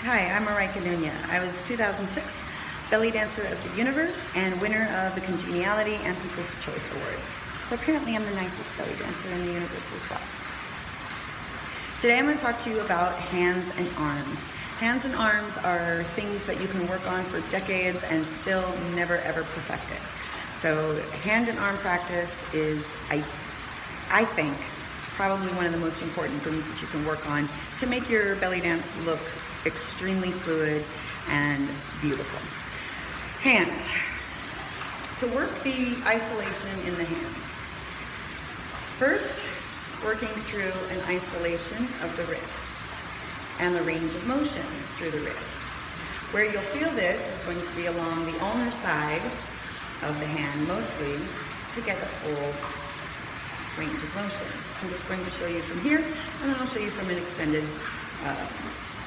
Hi, I'm Myryka. I was 2006 Belly Dancer of the Universe and winner of the Congeniality and People's Choice Awards. So apparently I'm the nicest belly dancer in the universe as well. Today I'm going to talk to you about hands and arms. Hands and arms are things that you can work on for decades and still never ever perfect it. So hand and arm practice is, I think, probably one of the most important things that you can work on to make your belly dance look extremely fluid and beautiful. Hands. To work the isolation in the hands. First, working through an isolation of the wrist and the range of motion through the wrist. Where you'll feel this is going to be along the ulnar side of the hand mostly to get a full range of motion. I'm just going to show you from here, and then I'll show you from an extended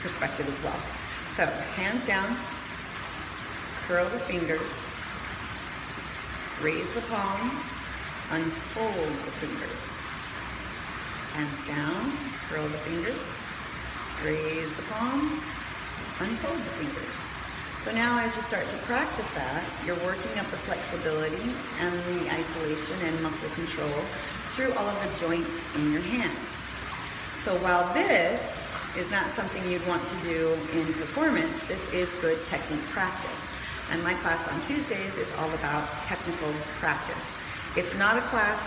perspective as well. So, hands down, curl the fingers, raise the palm, unfold the fingers. Hands down, curl the fingers, raise the palm, unfold the fingers. So now as you start to practice that, you're working up the flexibility and the isolation and muscle control through all of the joints in your hand. So while this is not something you'd want to do in performance, this is good technique practice. And my class on Tuesdays is all about technical practice. It's not a class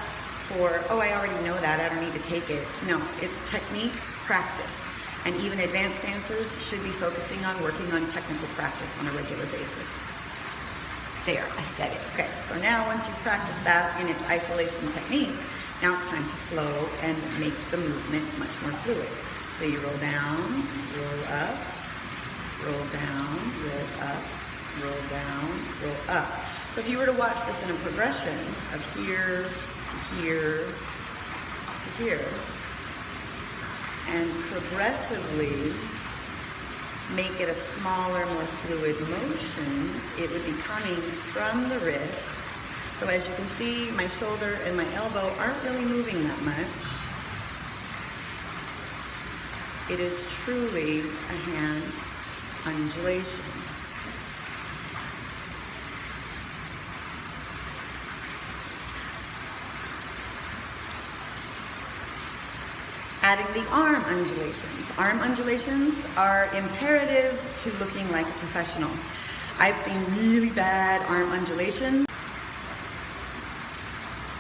for, oh, I already know that, I don't need to take it. No, it's technique practice. And even advanced dancers should be focusing on working on technical practice on a regular basis. There, I said it. Okay, so now once you practice that in its isolation technique, now it's time to flow and make the movement much more fluid. So you roll down, roll up, roll down, roll up, roll down, roll up. So if you were to watch this in a progression of here to here to here, and progressively make it a smaller, more fluid motion, it would be coming from the wrist. So as you can see, my shoulder and my elbow aren't really moving that much. It is truly a hand undulation. Adding the arm undulations. Arm undulations are imperative to looking like a professional. I've seen really bad arm undulations.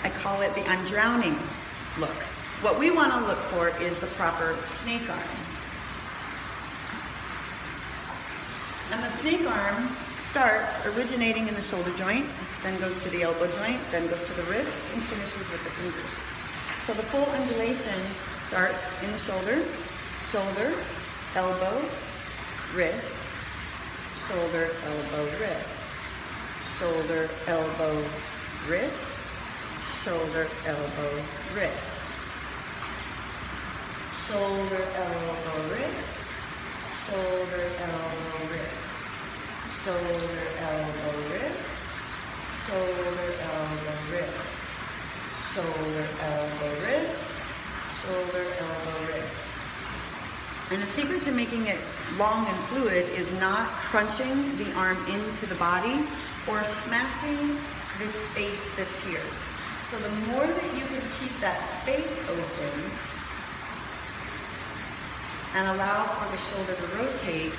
I call it the I'm drowning look. What we want to look for is the proper snake arm. And the snake arm starts originating in the shoulder joint, then goes to the elbow joint, then goes to the wrist, and finishes with the fingers. So the full undulation starts in the shoulder, shoulder, elbow, wrist, shoulder, elbow, wrist, shoulder, elbow, wrist, shoulder, elbow, wrist, shoulder, elbow, wrist, shoulder, elbow, wrist, shoulder, elbow, wrist, shoulder, elbow, wrist, shoulder, elbow, wrist, shoulder, elbow, wrist. And the secret to making it long and fluid is not crunching the arm into the body or smashing this space that's here. So the more that you can keep that space open and allow for the shoulder to rotate,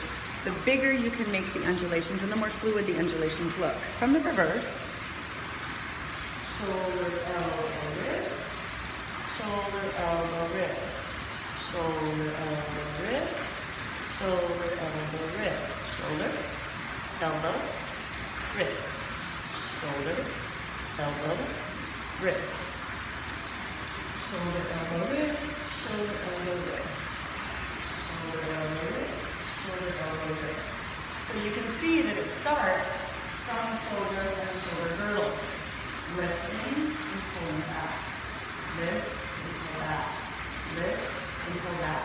the bigger you can make the undulations and the more fluid the undulations look. From the reverse, shoulder, elbow, wrist, shoulder, elbow, wrist, shoulder, elbow, wrist, shoulder, elbow, wrist, shoulder, elbow, wrist, shoulder, elbow, wrist, shoulder, elbow, wrist, shoulder, elbow, wrist, shoulder, elbow, wrist, shoulder, elbow, wrist. So you can see that it starts from the shoulder and the shoulder girdle. Lifting and pulling back. Lift and pull back. Lift and pull back.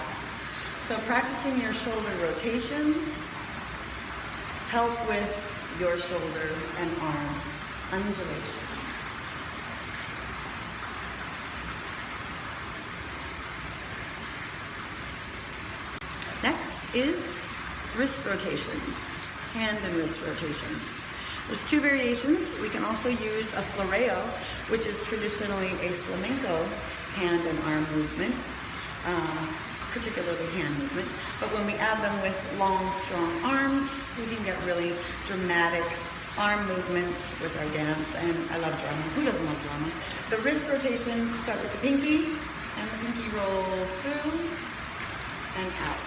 So practicing your shoulder rotations help with your shoulder and arm undulations. Next is Wrist rotations, hand and wrist rotations. There's two variations. We can also use a floreo, which is traditionally a flamenco hand and arm movement, particularly hand movement. But when we add them with long, strong arms, we can get really dramatic arm movements with our dance, and I love drama. Who doesn't love drama? The wrist rotations start with the pinky, and the pinky rolls through and out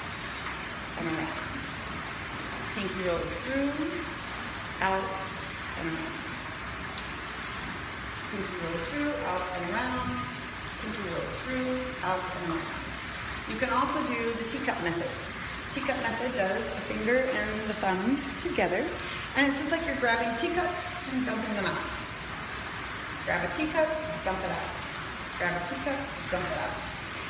and around. Pinky rolls through, out and around. Pinky rolls through, out and around. Pinky rolls through, out and around. You can also do the teacup method. Teacup method does the finger and the thumb together, and it's just like you're grabbing teacups and dumping them out. Grab a teacup, dump it out. Grab a teacup, dump it out.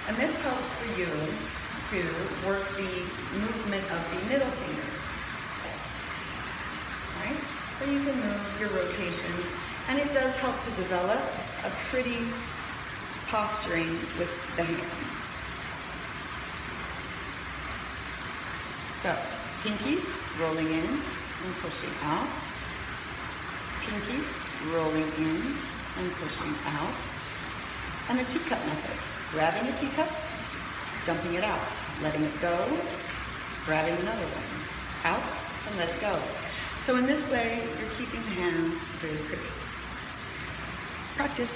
And this helps for you to work the movement of the middle finger. Yes. Right? So you can move your rotation, and it does help to develop a pretty posturing with the hands. So, pinkies rolling in and pushing out. Pinkies rolling in and pushing out. And the teacup method. Grabbing a teacup, dumping it out, letting it go, grabbing another one, out, and let it go. So in this way, you're keeping the hands very pretty. Practice.